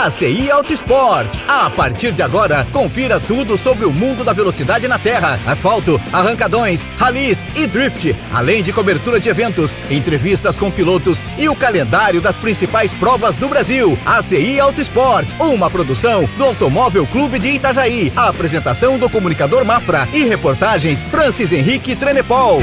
ACI Auto Sport. A partir de agora, confira tudo sobre o mundo da velocidade na terra, asfalto, arrancadões, ralis e drift, além de cobertura de eventos, entrevistas com pilotos e o calendário das principais provas do Brasil. ACI Auto Sport, uma produção do Automóvel Clube de Itajaí. A apresentação do comunicador Mafra e reportagens Francis Henrique Trenepol.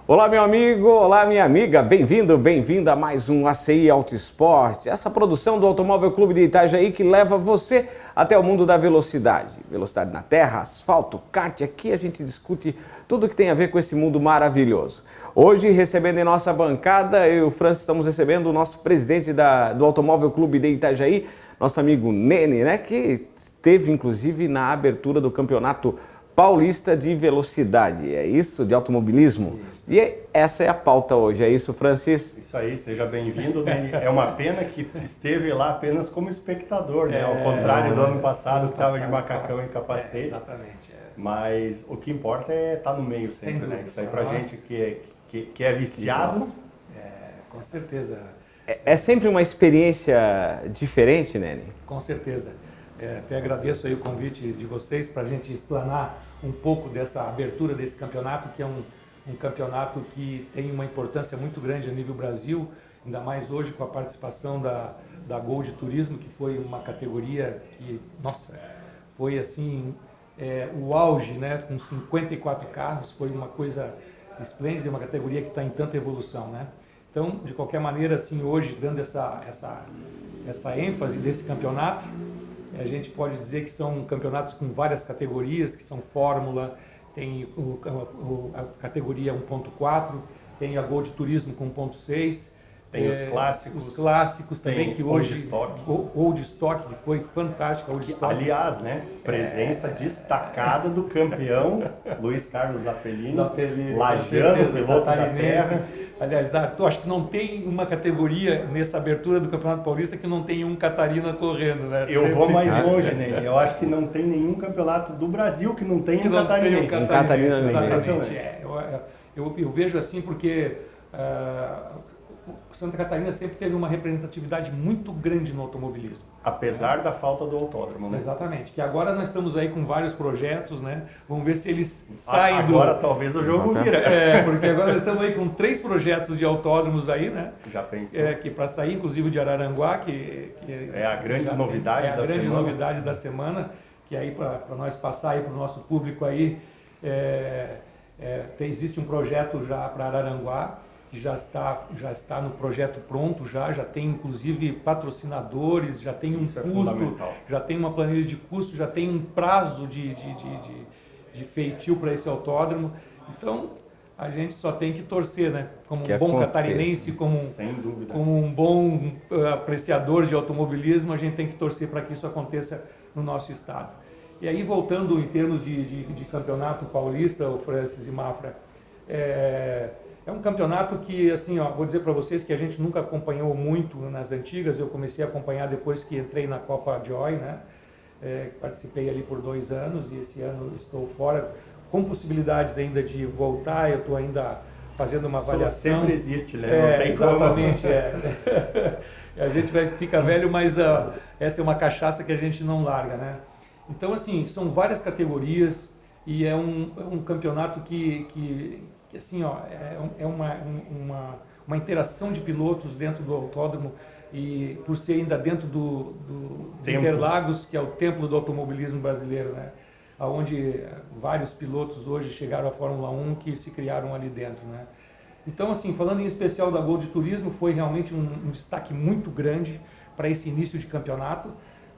Olá, meu amigo, olá, minha amiga, bem-vindo, bem-vinda a mais um ACI Auto Sport, essa produção do Automóvel Clube de Itajaí que leva você até o mundo da velocidade. Velocidade na terra, asfalto, kart, aqui a gente discute tudo que tem a ver com esse mundo maravilhoso. Hoje, recebendo em nossa bancada, eu e o Francis estamos recebendo o nosso presidente do Automóvel Clube de Itajaí, nosso amigo Nene, né, que esteve inclusive na abertura do Campeonato Paulista de Velocidade, é isso? De automobilismo? Isso. E essa é a pauta hoje, é isso, Francis? Isso aí, seja bem-vindo, Nene. É uma pena que esteve lá apenas como espectador, né? Ao contrário do ano passado, que estava de macacão e capacete. Exatamente. Mas o que importa é estar no meio sempre, né? Isso aí pra gente que é viciado. Com certeza. É sempre uma experiência diferente, Nene? Com certeza. Até agradeço aí o convite de vocês para a gente explanar um pouco dessa abertura desse campeonato, que é um campeonato que tem uma importância muito grande a nível Brasil, ainda mais hoje com a participação da Gol de Turismo, que foi uma categoria que, nossa, foi assim, o auge, né? Com 54 carros, foi uma coisa esplêndida, uma categoria que está em tanta evolução, né? Então, de qualquer maneira, assim, hoje, dando essa ênfase desse campeonato, a gente pode dizer que são campeonatos com várias categorias, que são Fórmula, tem a categoria 1.4, tem a Gol de Turismo com 1.6. Tem os clássicos. Os clássicos também, que hoje... Old Stock, que foi fantástico. Aliás, né? Presença destacada do campeão Luiz Carlos Apellini, Lajano, piloto da terra. Aliás, acho que não tem uma categoria nessa abertura do Campeonato Paulista que não tem um Catarina correndo, né? Eu vou mais longe, né? Eu acho que não tem nenhum campeonato do Brasil que não tenha um catarinense. Exatamente. Eu vejo assim porque Santa Catarina sempre teve uma representatividade muito grande no automobilismo. Apesar da falta do autódromo, né? Exatamente. Que agora nós estamos aí com vários projetos, né? Vamos ver se eles saem agora talvez o jogo vira. Porque agora nós estamos aí com 3 projetos de autódromos aí, né? Já pensou? Que para sair, inclusive o de Araranguá, que é a grande novidade da semana. É a grande novidade da semana, que aí para nós passar aí para o nosso público aí, existe um projeto já para Araranguá, que já está no projeto pronto, já tem inclusive patrocinadores, já tem um custo, já tem uma planilha de custo, já tem um prazo de feitio para esse autódromo. Então, a gente só tem que torcer, né? Como um bom catarinense, como um bom apreciador de automobilismo, a gente tem que torcer para que isso aconteça no nosso estado. E aí, voltando em termos de campeonato paulista, o Francis e Mafra, é um campeonato que, assim, vou dizer para vocês que a gente nunca acompanhou muito nas antigas. Eu comecei a acompanhar depois que entrei na Copa Joy, né? Participei ali por 2 anos e esse ano estou fora, com possibilidades ainda de voltar. Eu estou ainda fazendo uma avaliação. Sempre existe, né? Não tem exatamente, A gente fica velho, mas essa é uma cachaça que a gente não larga, né? Então, assim, são várias categorias e é um campeonato que assim, é uma interação de pilotos dentro do autódromo e por ser ainda dentro de Interlagos, que é o templo do automobilismo brasileiro, né? Onde vários pilotos hoje chegaram à Fórmula 1 que se criaram ali dentro, né? Então, assim, falando em especial da Gol de Turismo, foi realmente um destaque muito grande para esse início de campeonato,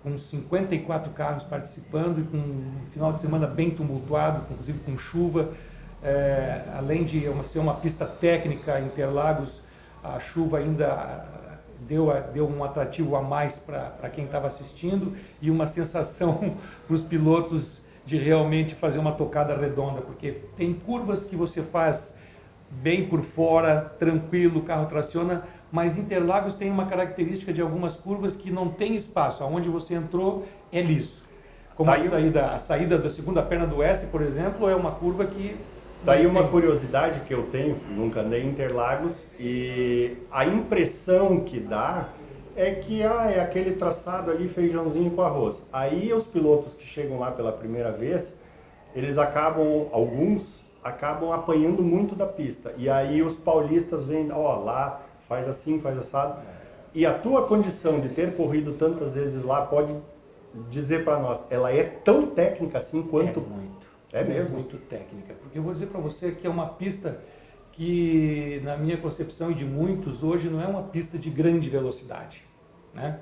com 54 carros participando e com um final de semana bem tumultuado, inclusive com chuva. Além de ser uma pista técnica, Interlagos, a chuva ainda deu um atrativo a mais para quem estava assistindo e uma sensação para os pilotos de realmente fazer uma tocada redonda, porque tem curvas que você faz bem por fora, tranquilo, o carro traciona, mas Interlagos tem uma característica de algumas curvas que não tem espaço, aonde você entrou é liso. Como a saída da segunda perna do S, por exemplo, é uma curva que... Daí uma curiosidade que eu tenho, nunca andei em Interlagos, e a impressão que dá é que é aquele traçado ali, feijãozinho com arroz. Aí os pilotos que chegam lá pela primeira vez, alguns acabam apanhando muito da pista. E aí os paulistas vêm, lá, faz assim, faz assado. E a tua condição de ter corrido tantas vezes lá pode dizer para nós, ela é tão técnica assim quanto... É mesmo? Muito técnica. Porque eu vou dizer para você que é uma pista que, na minha concepção e de muitos, hoje não é uma pista de grande velocidade, né?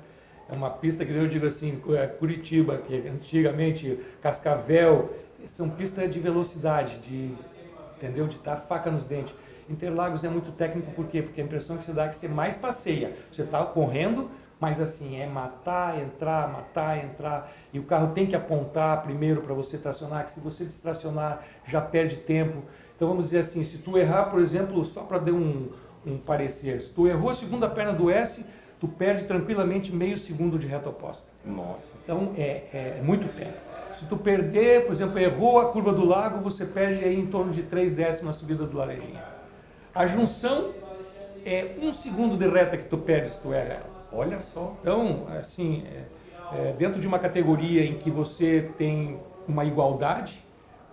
É uma pista que eu digo assim, Curitiba, que antigamente Cascavel, são pistas de velocidade, entendeu? De dar faca nos dentes. Interlagos é muito técnico, por quê? Porque a impressão que você dá é que você mais passeia. Você está correndo, mas assim, é matar, entrar, e o carro tem que apontar primeiro para você tracionar, que se você distracionar, já perde tempo. Então vamos dizer assim, se tu errar, por exemplo, só para dar um parecer, se tu errou a segunda perna do S, tu perde tranquilamente meio segundo de reta oposta. Nossa. Então é muito tempo. Se tu perder, por exemplo, errou a curva do lago, você perde aí em torno de 3 décimos na subida do Laranjinha. A junção é 1 segundo de reta que tu perde se tu erra ela. Olha só. Então, assim, dentro de uma categoria em que você tem uma igualdade,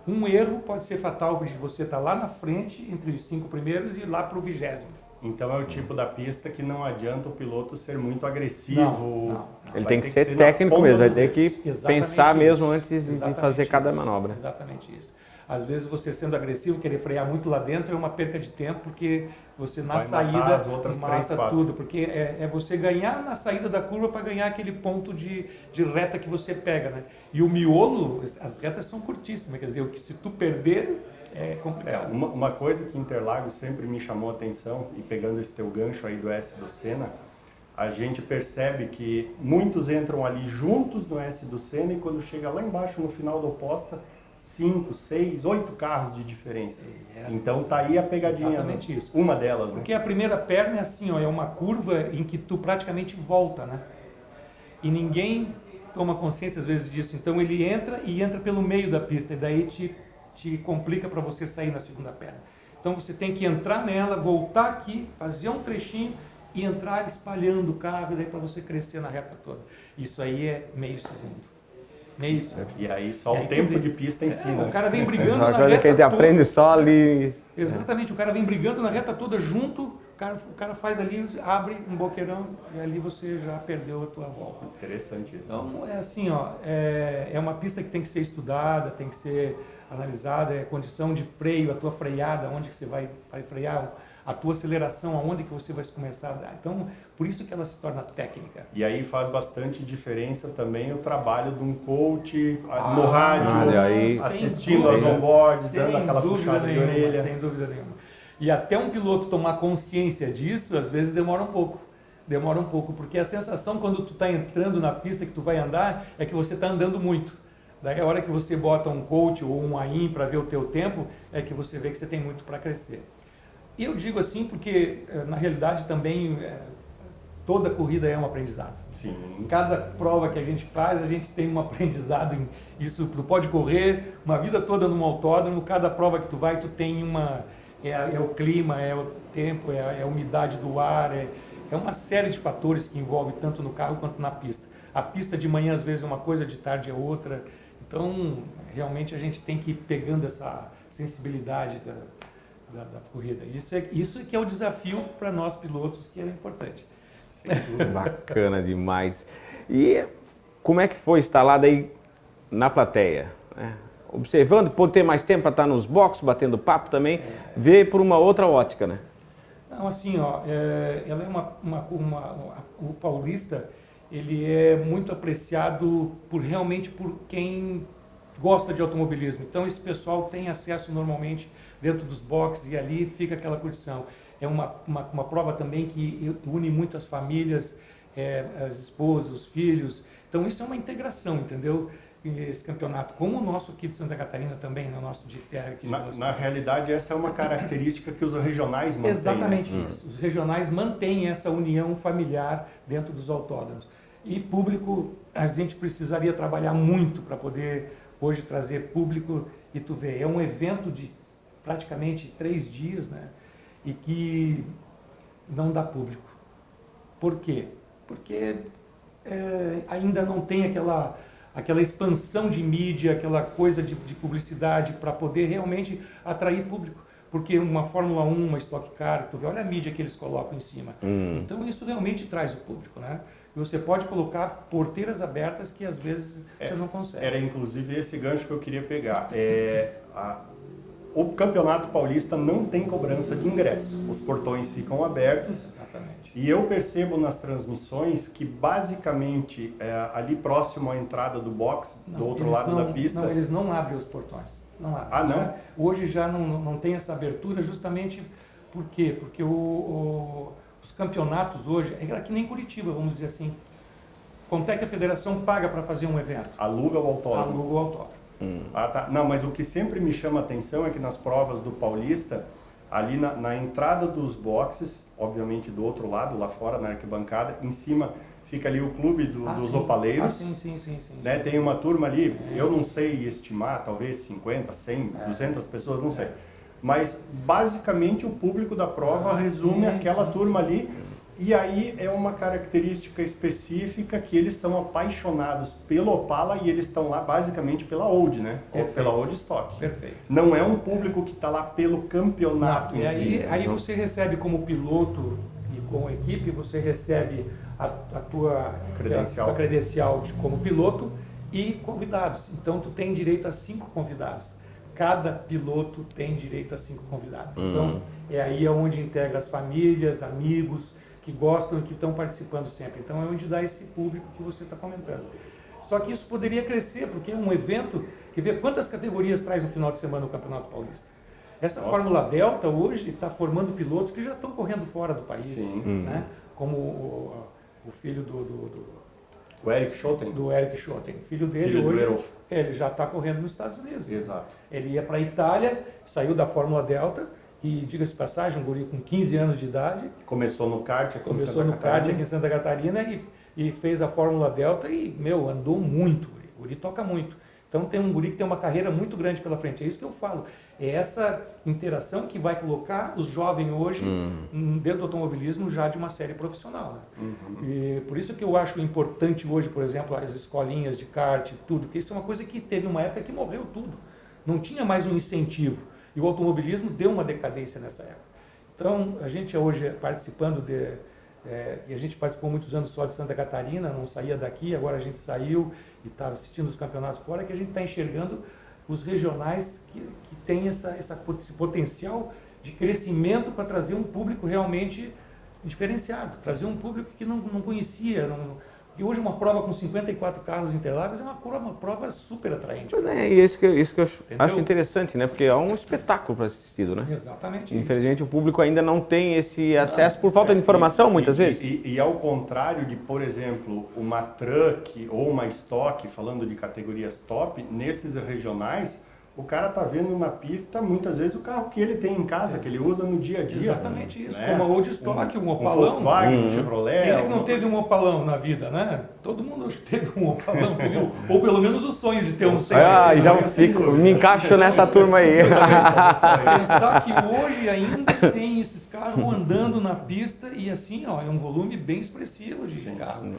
um erro pode ser fatal de você estar lá na frente, entre os 5 primeiros e lá para o 20º. Então é o tipo da pista que não adianta o piloto ser muito agressivo. Não. Ele tem que ser técnico mesmo, vai ter que pensar mesmo antes de fazer cada manobra. Exatamente isso. Às vezes você sendo agressivo, querer frear muito lá dentro é uma perca de tempo, porque você na saída mata tudo. Porque é você ganhar na saída da curva para ganhar aquele ponto de reta que você pega, né? E o miolo, as retas são curtíssimas, quer dizer, se tu perder, é complicado. Uma coisa que Interlagos sempre me chamou a atenção, e pegando esse teu gancho aí do S do Senna, a gente percebe que muitos entram ali juntos no S do Senna e quando chega lá embaixo no final da oposta, 5, 6, 8 carros de diferença. Então tá aí a pegadinha. Exatamente isso. Uma delas, né? Porque a primeira perna é assim, é uma curva em que tu praticamente volta, né? E ninguém toma consciência às vezes disso. Então ele entra pelo meio da pista e daí te complica para você sair na segunda perna. Então você tem que entrar nela, voltar aqui, fazer um trechinho e entrar espalhando o carro e daí para você crescer na reta toda. Isso aí é meio segundo. E aí só o tempo de pista ensina. O cara vem brigando na reta toda. que a gente aprende só ali. Exatamente, o cara vem brigando na reta toda junto, o cara faz ali, abre um boqueirão e ali você já perdeu a tua volta. Interessante isso. Então é assim, é uma pista que tem que ser estudada, tem que ser analisada, é condição de freio, a tua freada, onde que você vai frear, a tua aceleração, aonde que você vai começar a dar. Então, por isso que ela se torna técnica. E aí faz bastante diferença também o trabalho de um coach no rádio, assistindo as onboards, dando aquela puxada de orelha. Sem dúvida nenhuma. E até um piloto tomar consciência disso, às vezes demora um pouco. Demora um pouco, porque a sensação quando tu está entrando na pista que tu vai andar é que você está andando muito. Daí a hora que você bota um coach ou um AIM para ver o teu tempo, é que você vê que você tem muito para crescer. E eu digo assim porque, na realidade, também toda corrida é um aprendizado. Sim. Cada prova que a gente faz, a gente tem um aprendizado. Isso, tu pode correr uma vida toda num autódromo, cada prova que tu vai, tu tem uma... É o clima, é o tempo, é a umidade do ar, é uma série de fatores que envolve tanto no carro quanto na pista. A pista de manhã, às vezes, é uma coisa, de tarde é outra. Então, realmente, a gente tem que ir pegando essa sensibilidade da corrida. Isso é que é o desafio para nós pilotos, que é importante. Bacana demais. E como é que foi estar lá daí na plateia? Observando, pode ter mais tempo para estar nos boxes, batendo papo também, ver por uma outra ótica, né? Não, assim, ela é o paulista, ele é muito apreciado realmente por quem gosta de automobilismo. Então esse pessoal tem acesso normalmente dentro dos boxes e ali fica aquela curtição. É uma prova também que une muitas famílias, as esposas, os filhos. Então isso é uma integração, entendeu? Esse campeonato, como o nosso aqui de Santa Catarina também, no nosso de terra aqui. Na realidade, essa é uma característica que os regionais mantêm. Exatamente isso. Os regionais mantêm essa união familiar dentro dos autódromos. E público, a gente precisaria trabalhar muito para poder hoje trazer público. E tu vê, é um evento de praticamente 3 dias, né? E que não dá público. Por quê? Porque ainda não tem aquela expansão de mídia, aquela coisa de publicidade para poder realmente atrair público. Porque uma Fórmula 1, uma Stock Car, tu vê, olha a mídia que eles colocam em cima. Então isso realmente traz o público, né? E você pode colocar porteiras abertas que às vezes você não consegue. Era inclusive esse gancho que eu queria pegar. O Campeonato Paulista não tem cobrança de ingresso. Os portões ficam abertos. Exatamente. E eu percebo nas transmissões que basicamente ali próximo à entrada do box, do outro lado da pista... Não, eles não abrem os portões. Não abrem. Ah, não? Hoje já não tem essa abertura justamente por quê? Porque os campeonatos hoje, é que nem Curitiba, vamos dizer assim. Quanto é que a federação paga para fazer um evento? Aluga o autódromo. Aluga o autódromo. Ah, tá. Não, mas o que sempre me chama a atenção é que nas provas do Paulista, ali na entrada dos boxes, obviamente do outro lado, lá fora na arquibancada, em cima fica ali o clube dos opaleiros. Sim. Né? Tem uma turma ali, eu não sei estimar, talvez 50, 100, 200 pessoas, não sei. Mas basicamente o público da prova resume aquela turma ali. E aí é uma característica específica que eles são apaixonados pelo Opala e eles estão lá basicamente pela Old, né? Ou pela Old Stock. Perfeito. Não é um público que está lá pelo campeonato em si. Aí você recebe como piloto e como equipe, você recebe a tua credencial como piloto e convidados. Então tu tem direito a 5 convidados. Cada piloto tem direito a 5 convidados. Então é aí onde integra as famílias, amigos que gostam e que estão participando sempre. Então é onde dá esse público que você está comentando. Só que isso poderia crescer, porque é um evento que vê quantas categorias traz no final de semana o Campeonato Paulista. Essa Fórmula Delta hoje está formando pilotos que já estão correndo fora do país, né? Como o filho o Eric Schotten. Do Eric Schotten. O filho dele hoje, ele já está correndo nos Estados Unidos. Exato. Ele ia para a Itália, saiu da Fórmula Delta, e diga-se de passagem, um guri com 15 anos de idade. Começou no kart aqui em Santa Catarina e fez a Fórmula Delta e, andou muito. O guri toca muito. Então tem um guri que tem uma carreira muito grande pela frente. É isso que eu falo. É essa interação que vai colocar os jovens hoje dentro do automobilismo já de uma série profissional. Né? E por isso que eu acho importante hoje, por exemplo, as escolinhas de kart, tudo, porque isso é uma coisa que teve uma época que morreu tudo. Não tinha mais um incentivo. E o automobilismo deu uma decadência nessa época. Então, a gente hoje participando e a gente participou muitos anos só de Santa Catarina, não saía daqui, agora a gente saiu e está assistindo os campeonatos fora, que a gente está enxergando os regionais que têm esse potencial de crescimento para trazer um público realmente diferenciado, trazer um público que não conhecia. E hoje uma prova com 54 carros em Interlagos é uma prova super atraente. E isso que eu acho interessante, né? Porque é um espetáculo para assistido, né? Exatamente. Infelizmente o público ainda não tem esse acesso por falta de informação, muitas vezes. E ao contrário de, por exemplo, uma Truck ou uma Stock, falando de categorias top, nesses regionais, o cara tá vendo na pista, muitas vezes, o carro que ele tem em casa, que ele usa no dia a dia. Exatamente isso. Né? Como a Old Stock, um Opalão. Um Volkswagen, um Chevrolet. Quem é que não teve um Opalão na vida, né? Todo mundo teve um Opalão, ou pelo menos o sonho de ter um 600. Me encaixo nessa turma aí. Pensar que hoje ainda tem esses carros andando na pista e assim, é um volume bem expressivo de carro.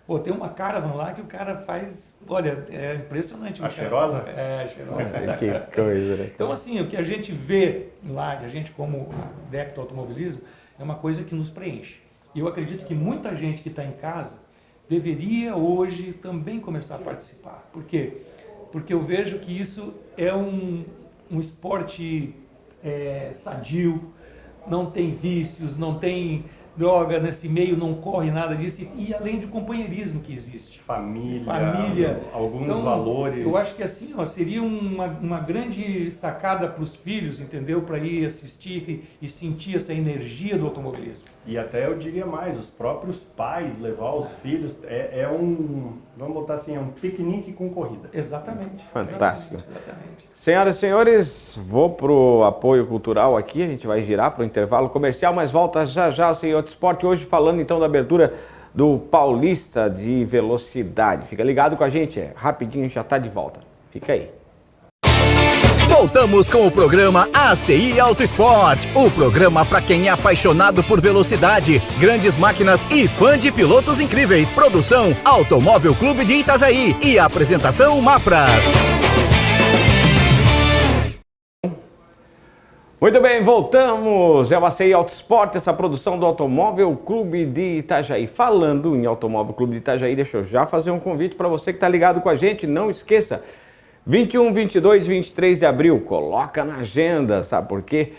Pô, tem uma Caravan lá que o cara faz, olha, é impressionante. A cheirosa? É, cheirosa. Que coisa, né? Então, assim, o que a gente vê lá, a gente como adepto ao automobilismo, é uma coisa que nos preenche. E eu acredito que muita gente que está em casa deveria hoje também começar a participar. Por quê? Porque eu vejo que isso é um esporte sadio, não tem vícios, não tem droga nesse meio, não corre nada disso, e além do companheirismo que existe. Família, alguns então, valores. Eu acho que assim, seria uma grande sacada para os filhos, entendeu? Para ir assistir e sentir essa energia do automobilismo. E até eu diria mais, os próprios pais levar os filhos, vamos botar assim, é um piquenique com corrida. Exatamente. Fantástico. Exatamente. Senhoras e senhores, vou pro apoio cultural aqui, a gente vai girar para o intervalo comercial, mas volta já ao CI Autosport, hoje falando então da abertura do Paulista de Velocidade. Fica ligado com a gente, rapidinho já está de volta. Fica aí. Voltamos com o programa ACI Auto Sport, o programa para quem é apaixonado por velocidade, grandes máquinas e fã de pilotos incríveis. Produção Automóvel Clube de Itajaí e apresentação Mafra. Muito bem, voltamos. É o ACI Auto Sport, essa produção do Automóvel Clube de Itajaí. Falando em Automóvel Clube de Itajaí, deixa eu já fazer um convite para você que está ligado com a gente. Não esqueça, 21, 22 e 23 de abril, coloca na agenda, sabe por quê?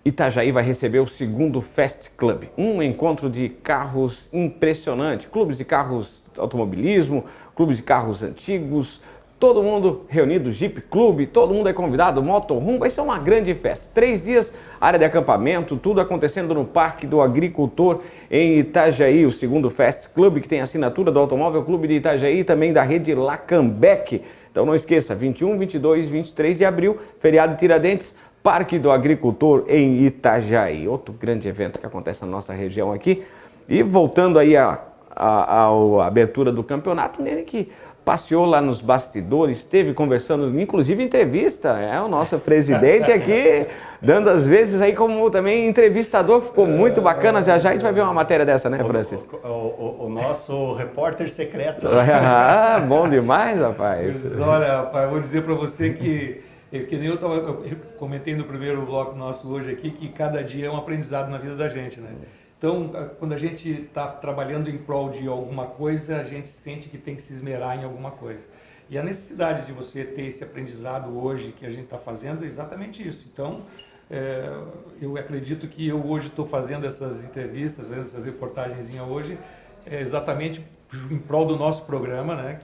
Itajaí vai receber o segundo Fast Club, um encontro de carros impressionante, clubes de carros automobilismo, clubes de carros antigos, todo mundo reunido, Jeep Clube, todo mundo é convidado, Motorhome, vai ser uma grande festa. 3 dias, área de acampamento, tudo acontecendo no Parque do Agricultor em Itajaí, o segundo Fast Club, que tem assinatura do Automóvel Clube de Itajaí e também da rede Lacambeck. Então não esqueça, 21, 22 e 23 de abril, feriado de Tiradentes, Parque do Agricultor em Itajaí. Outro grande evento que acontece na nossa região aqui. E voltando aí à abertura do campeonato, nele que passeou lá nos bastidores, esteve conversando, inclusive entrevista, é o nosso presidente aqui, dando às vezes aí como também entrevistador, ficou muito bacana, já já a gente vai ver uma matéria dessa, né, Francis? O nosso repórter secreto. Ah, bom demais, rapaz. Mas, olha, rapaz, eu vou dizer para você que nem eu comentei no primeiro bloco nosso hoje aqui, que cada dia é um aprendizado na vida da gente, né? Então, quando a gente está trabalhando em prol de alguma coisa, a gente sente que tem que se esmerar em alguma coisa. E a necessidade de você ter esse aprendizado hoje que a gente está fazendo é exatamente isso. Então, eu acredito que eu hoje estou fazendo essas entrevistas, essas reportagens hoje, exatamente em prol do nosso programa, né?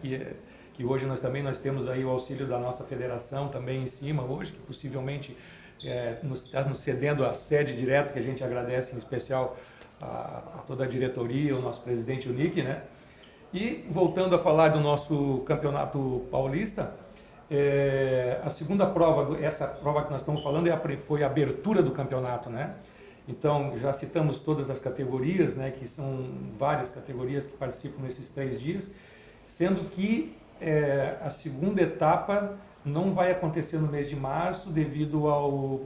Que hoje nós temos aí o auxílio da nossa federação também em cima hoje, que possivelmente está nos cedendo a sede direto, que a gente agradece em especial a toda a diretoria, o nosso presidente Nick, né? E voltando a falar do nosso campeonato paulista, a segunda prova, essa prova que nós estamos falando foi a abertura do campeonato, né? Então já citamos todas as categorias, né? Que são várias categorias que participam nesses 3 dias, sendo que a segunda etapa não vai acontecer no mês de março devido ao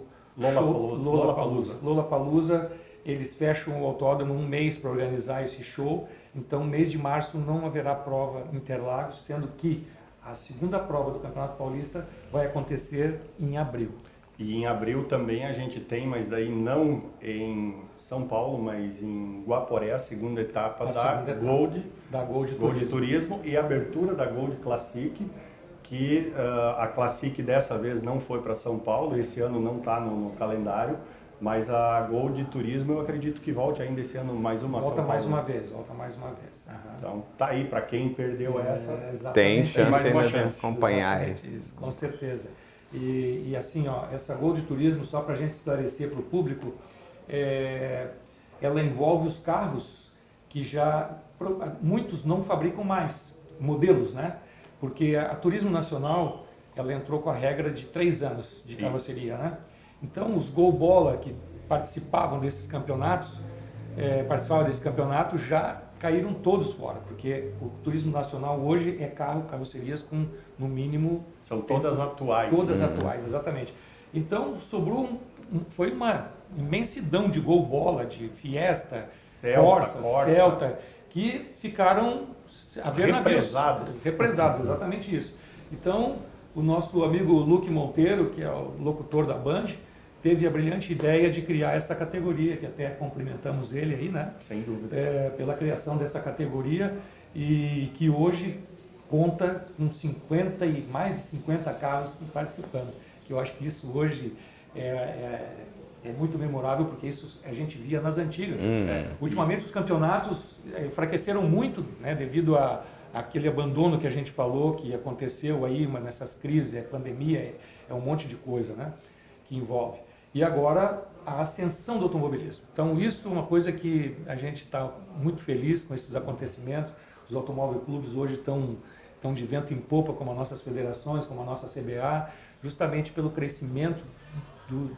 Lollapalooza. Eles fecham o autódromo um mês para organizar esse show, então no mês de março não haverá prova em Interlagos, sendo que a segunda prova do Campeonato Paulista vai acontecer em abril. E em abril também a gente tem, mas daí não em São Paulo, mas em Guaporé, a segunda etapa da Gold Turismo e a abertura da Gold Classic, que a Classic dessa vez não foi para São Paulo, esse ano não está no calendário, mas a Gold Turismo eu acredito que volte ainda esse ano mais uma volta São Paulo. Volta mais uma vez. Uhum. Então tá aí, para quem perdeu essa, tem chance mais uma de chance. acompanhar. Isso, com certeza. E assim, essa Gold Turismo, só para a gente esclarecer para o público, ela envolve os carros que muitos não fabricam mais, modelos, né? Porque a Turismo Nacional, ela entrou com a regra de 3 anos de carroceria, né? Então, os Gol Bola que participavam desses campeonatos, já caíram todos fora, porque o Turismo Nacional hoje é carrocerias com, no mínimo... São todas atuais. Todas atuais, exatamente. Então, sobrou foi uma imensidão de Gol Bola, de Fiesta, Corsa, Celta, que ficaram a ver represados. Represados, exatamente isso. Então, o nosso amigo Luque Monteiro, que é o locutor da Band, teve a brilhante ideia de criar essa categoria, que até cumprimentamos ele aí, né? Sem dúvida. Pela criação dessa categoria e que hoje conta com mais de 50 carros participando. Que eu acho que isso hoje é muito memorável, porque isso a gente via nas antigas. Ultimamente os campeonatos enfraqueceram muito, né? Devido àquele abandono que a gente falou, que aconteceu aí nessas crises, pandemia, um monte de coisa, né? Que envolve. E agora a ascensão do automobilismo. Então isso é uma coisa que a gente está muito feliz com esses acontecimentos. Os automóvel clubes hoje estão de vento em popa, como as nossas federações, como a nossa CBA, justamente pelo crescimento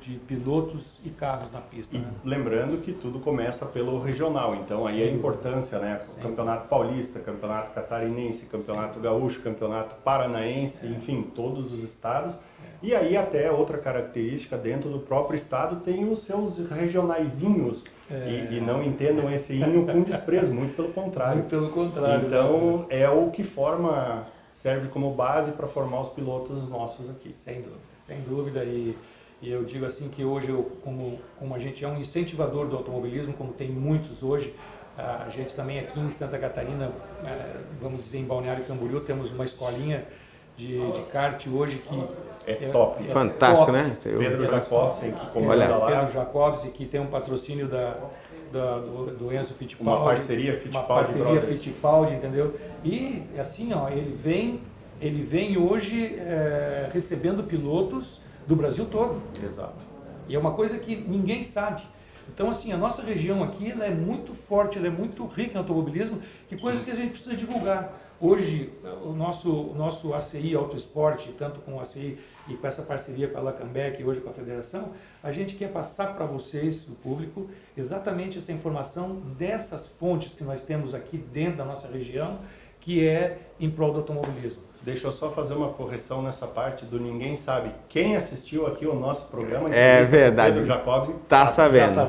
de pilotos e carros na pista. E lembrando que tudo começa pelo regional, então aí a importância, né? O Campeonato Paulista, Campeonato Catarinense, Campeonato Gaúcho, Campeonato Paranaense, enfim, todos os estados. E aí até outra característica, dentro do próprio estado tem os seus regionaizinhos, e não entendam esse inho com desprezo, muito pelo contrário. Muito pelo contrário. Então é o que serve como base para formar os pilotos nossos aqui. Sem dúvida. E eu digo assim que hoje, como a gente é um incentivador do automobilismo, como tem muitos hoje, a gente também aqui em Santa Catarina, vamos dizer em Balneário Camboriú, temos uma escolinha de kart hoje que é top. Fantástico, top. Né? Pedro Jacobsen, que comanda lá. Pedro Jacobsen, que tem um patrocínio do Enzo Fittipaldi. Uma parceria Fittipaldi, entendeu? E assim, ó, ele vem hoje recebendo pilotos do Brasil todo. Exato. E é uma coisa que ninguém sabe. Então, assim, a nossa região aqui ela é muito forte, ela é muito rica em automobilismo, que coisa que a gente precisa divulgar. Hoje, o nosso ACI Autoesporte, tanto com o ACI e com essa parceria com a Lacambec e hoje com a Federação, a gente quer passar para vocês, o público, exatamente essa informação dessas fontes que nós temos aqui dentro da nossa região, que é em prol do automobilismo. Deixa eu só fazer uma correção nessa parte do ninguém sabe. Quem assistiu aqui o nosso programa, é verdade. Pedro Jacobsen, tá sabendo.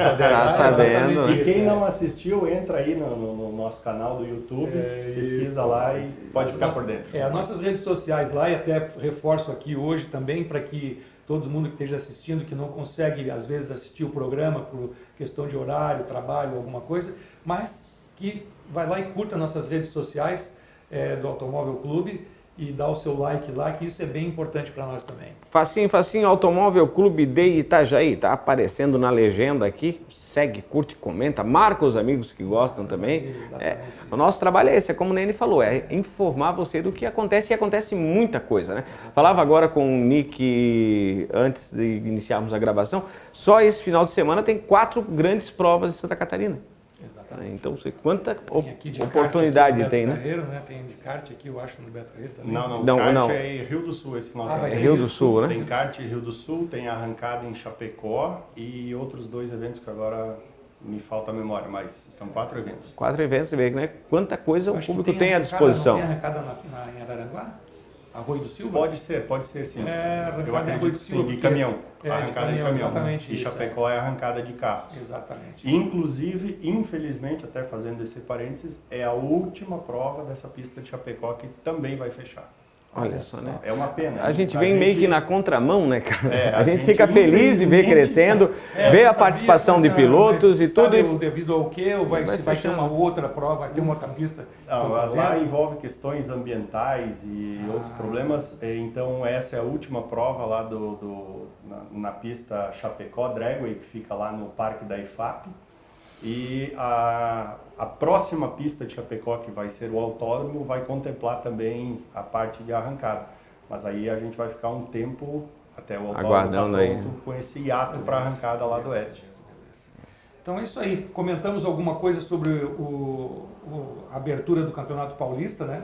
E quem não assistiu, entra aí no nosso canal do YouTube, pesquisa lá e pode ficar por dentro. As nossas redes sociais lá, e até reforço aqui hoje também, para que todo mundo que esteja assistindo, que não consegue às vezes assistir o programa por questão de horário, trabalho, alguma coisa, mas que vai lá e curta nossas redes sociais do Automóvel Clube, e dá o seu like lá, que isso é bem importante para nós também. Facinho, Automóvel Clube de Itajaí, tá aparecendo na legenda aqui, segue, curte, comenta, marca os amigos que gostam também. O nosso trabalho é esse, como o Nene falou, é informar você do que acontece, e acontece muita coisa, né? Falava agora com o Nick, antes de iniciarmos a gravação, só esse final de semana tem 4 grandes provas em Santa Catarina. Exatamente. Então, quanta oportunidade tem, né? Tem de kart aqui, eu acho, no Beto Carreiro também. Não, kart é Rio do Sul esse final de semana. É Rio do Sul, né? Tem kart em Rio do Sul, tem arrancada em Chapecó e outros 2 eventos que agora me falta a memória, mas são 4 eventos. 4 eventos, você vê, né? Quanta coisa o público tem à arrancada, disposição. Não tem arrancada em Araranguá? Arroio do Silva? Pode ser sim. Eu acredito que sim, de caminhão. Arrancada de caminhão. Exatamente. E Chapecó é arrancada de carros. Exatamente. Inclusive, infelizmente, até fazendo esse parênteses, é a última prova dessa pista de Chapecó que também vai fechar. Olha só, né? É uma pena. A gente vem meio que na contramão, né, cara? A gente fica feliz de ver crescendo, ver a participação de pilotos e tudo. Devido ao quê? Ou vai ter uma outra prova, vai ter uma outra pista? Não, lá envolve questões ambientais e outros problemas. Então, essa é a última prova lá na pista Chapecó Dragway, que fica lá no Parque da IFAP. E a próxima pista de Chapecó, que vai ser o autódromo, vai contemplar também a parte de arrancada. Mas aí a gente vai ficar um tempo até o autódromo estar pronto com esse hiato para a arrancada lá do oeste. Então é isso aí. Comentamos alguma coisa sobre a abertura do Campeonato Paulista, né?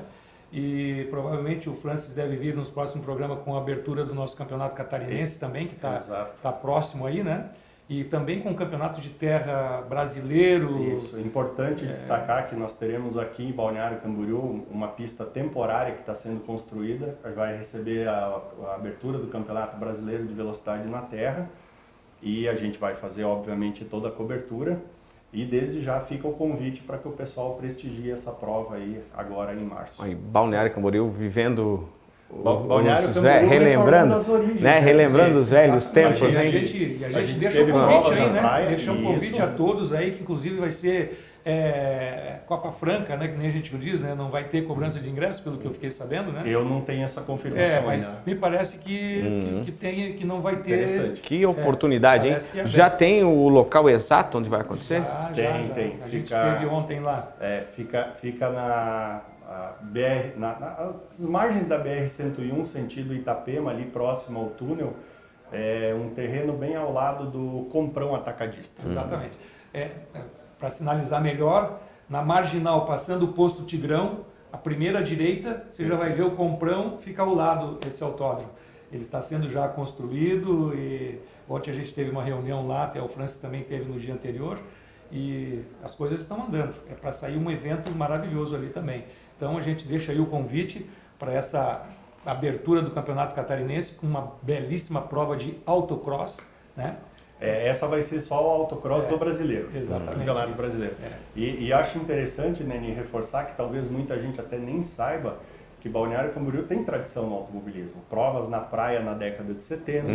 E provavelmente o Francis deve vir nos próximos programas com a abertura do nosso Campeonato Catarinense também, que está próximo aí, né? E também com o Campeonato de Terra Brasileiro. Isso, é importante destacar que nós teremos aqui em Balneário Camboriú uma pista temporária que está sendo construída, vai receber a abertura do Campeonato Brasileiro de Velocidade na Terra, e a gente vai fazer, obviamente, toda a cobertura, e desde já fica o convite para que o pessoal prestigie essa prova aí agora em março. Aí, Balneário Camboriú vivendo... relembrando as origens, né? Relembrando os velhos tempos. A gente deixa um convite aí, né? Deixa um convite a todos aí, que inclusive vai ser Copa Franca, né? Que nem a gente diz, né? Não vai ter cobrança de ingresso, pelo que eu fiquei sabendo, né? Eu não tenho essa confirmação mas ainda. me parece que não vai ter. Interessante. Que oportunidade, hein? Já tem o local exato onde vai acontecer? Tem. A gente esteve ontem lá. Fica nas margens da BR-101, sentido Itapema, ali próximo ao túnel, um terreno bem ao lado do Comprão Atacadista. Exatamente. Para sinalizar melhor, na marginal, passando o posto Tigrão, a primeira à direita, você já vai ver o Comprão, fica ao lado esse autódromo. Ele está sendo já construído e ontem a gente teve uma reunião lá, até o Francis também teve no dia anterior, e as coisas estão andando. É para sair um evento maravilhoso ali também. Então a gente deixa aí o convite para abertura do Campeonato Catarinense com uma belíssima prova de autocross, né? Essa vai ser só o autocross do brasileiro. Exatamente. Do Campeonato Brasileiro. E acho interessante, né, reforçar que talvez muita gente até nem saiba que Balneário Camboriú tem tradição no automobilismo. Provas na praia na década de 70,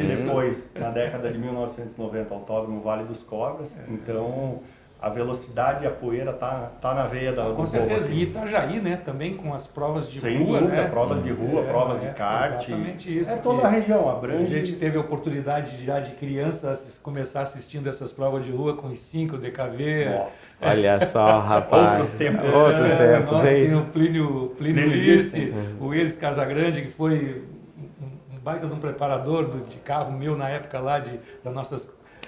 depois na década de 1990 Autódromo Vale dos Cobras. Então a velocidade e a poeira tá na veia do povo. Com certeza, aqui. e Itajaí, né, também com as provas de Sem rua, dúvida, né? provas de rua, provas de kart. Exatamente isso. É toda a região, A abrange. gente teve a oportunidade já de criança começar assistindo essas provas de rua com os 5 DKV. Nossa. Olha só, rapaz. Outros tempos. Outros tempos, Nós hein? tem o Plínio Lirce, o Elis Casagrande, que foi um baita de um preparador de carro meu na época lá das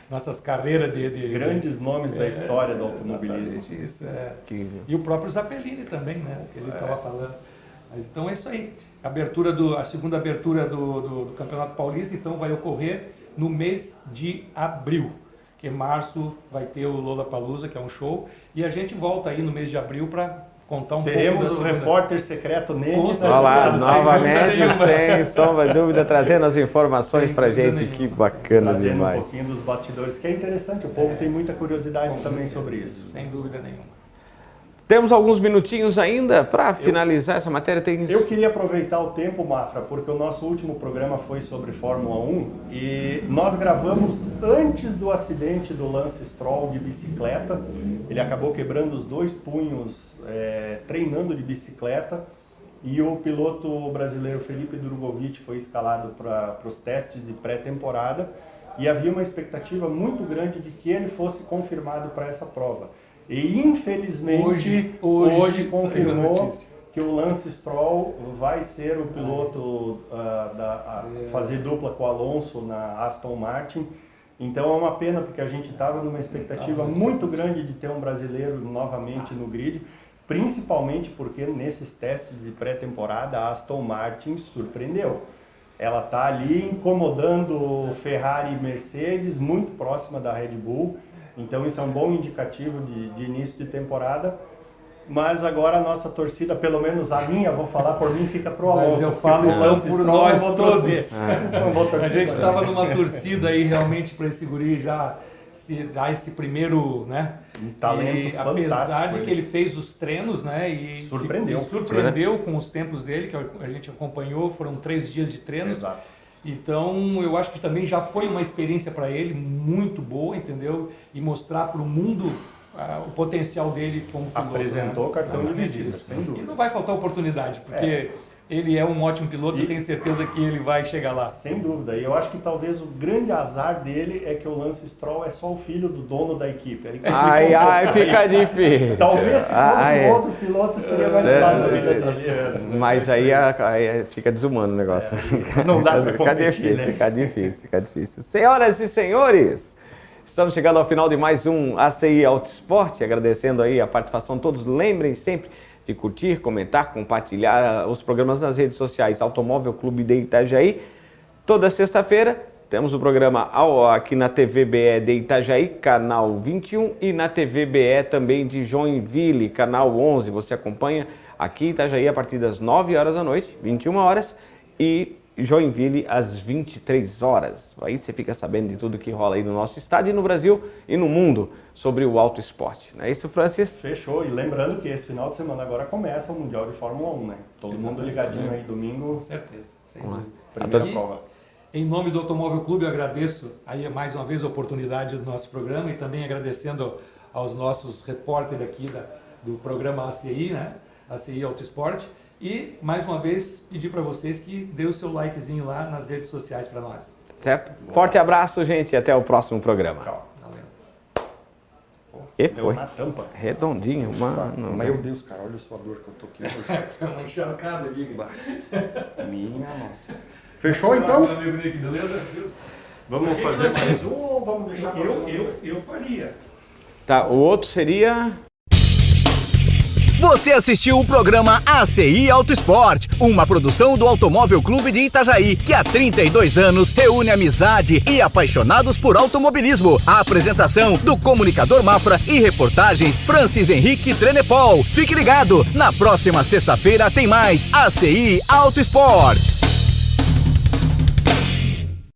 nossas carreiras de Grandes nomes da história do automobilismo. Exatamente isso, E o próprio Zappellini também, né? Que ele estava falando. Mas então é isso aí. A segunda abertura do Campeonato Paulista, então, vai ocorrer no mês de abril. Que em março vai ter o Lollapalooza, que é um show. E a gente volta aí no mês de abril para contar Teremos pouco o repórter secreto Nene. Olá, novamente, sem sombra de dúvida, trazendo as informações pra gente. nenhuma. Que bacana Trazendo demais. um pouquinho dos bastidores, que é interessante. O povo tem muita curiosidade também sobre isso. Sem dúvida nenhuma. Temos alguns minutinhos ainda para finalizar essa matéria. Eu queria aproveitar o tempo, Mafra, porque o nosso último programa foi sobre Fórmula 1 e nós gravamos antes do acidente do Lance Stroll de bicicleta. Ele acabou quebrando os 2 punhos treinando de bicicleta e o piloto brasileiro Felipe Drugovich foi escalado para os testes de pré-temporada e havia uma expectativa muito grande de que ele fosse confirmado para essa prova. E infelizmente hoje confirmou que o Lance Stroll vai ser o piloto fazer dupla com o Alonso na Aston Martin. Então é uma pena porque a gente estava numa expectativa muito grande de ter um brasileiro novamente no grid, principalmente porque nesses testes de pré-temporada a Aston Martin surpreendeu. Ela está ali incomodando Ferrari e Mercedes, muito próxima da Red Bull. Então isso é um bom indicativo de início de temporada, mas agora a nossa torcida, pelo menos a minha, vou falar por mim, fica pro Alonso. Mas eu falo então por nós todos. Não vou torcer. A gente estava numa torcida aí realmente para esse guri já se dar esse primeiro, né? Um talento fantástico. Apesar de que ele fez os treinos, né? E surpreendeu com os tempos dele, que a gente acompanhou, foram 3 dias de treinos. Exato. Então, eu acho que também já foi uma experiência para ele muito boa, entendeu? E mostrar para o mundo o potencial dele como piloto. Apresentou, né? Cartão de visita, sem dúvida. E não vai faltar oportunidade, porque ele é um ótimo piloto e tenho certeza que ele vai chegar lá. Sem dúvida. E eu acho que talvez o grande azar dele é que o Lance Stroll é só o filho do dono da equipe. Fica difícil. Talvez se fosse outro piloto seria mais fácil a vida dele. Mas aí fica desumano o negócio. Não dá para competir, né? Fica difícil. Senhoras e senhores, estamos chegando ao final de mais um ACI Auto Esporte, agradecendo aí a participação de todos. Lembrem sempre de curtir, comentar, compartilhar os programas nas redes sociais. Automóvel Clube de Itajaí. Toda sexta-feira temos o programa aqui na TVBE de Itajaí, canal 21, e na TVBE também de Joinville, canal 11. Você acompanha aqui em Itajaí a partir das 9 horas da noite, 21 horas, e Joinville às 23 horas. Aí você fica sabendo de tudo que rola aí no nosso estado e no Brasil e no mundo sobre o auto esporte. Não é isso, Francis? Fechou. E lembrando que esse final de semana agora começa o Mundial de Fórmula 1, né? Todo mundo ligadinho aí domingo. Com certeza. Primeira prova. Em nome do Automóvel Clube, eu agradeço aí mais uma vez a oportunidade do nosso programa e também agradecendo aos nossos repórteres aqui do programa ACI, né? ACI Auto Esporte. E, mais uma vez, pedir para vocês que dê o seu likezinho lá nas redes sociais para nós. Certo? Forte abraço, gente, e até o próximo programa. Tchau. Valeu. E Deu foi. na tampa. Redondinho, mano. Meu Deus, cara, olha a sua dor que eu tô aqui. Tem uma encharcada ali. Minha nossa. Fechou, então? Meu amigo Nick, beleza? Vamos fazer mais um ou vamos deixar Eu faria. Tá, o outro seria... Você assistiu o programa ACI Auto Esporte, uma produção do Automóvel Clube de Itajaí, que há 32 anos reúne amizade e apaixonados por automobilismo. A apresentação do comunicador Mafra e reportagens Francis Henrique Trenepol. Fique ligado, na próxima sexta-feira tem mais ACI Auto Esporte.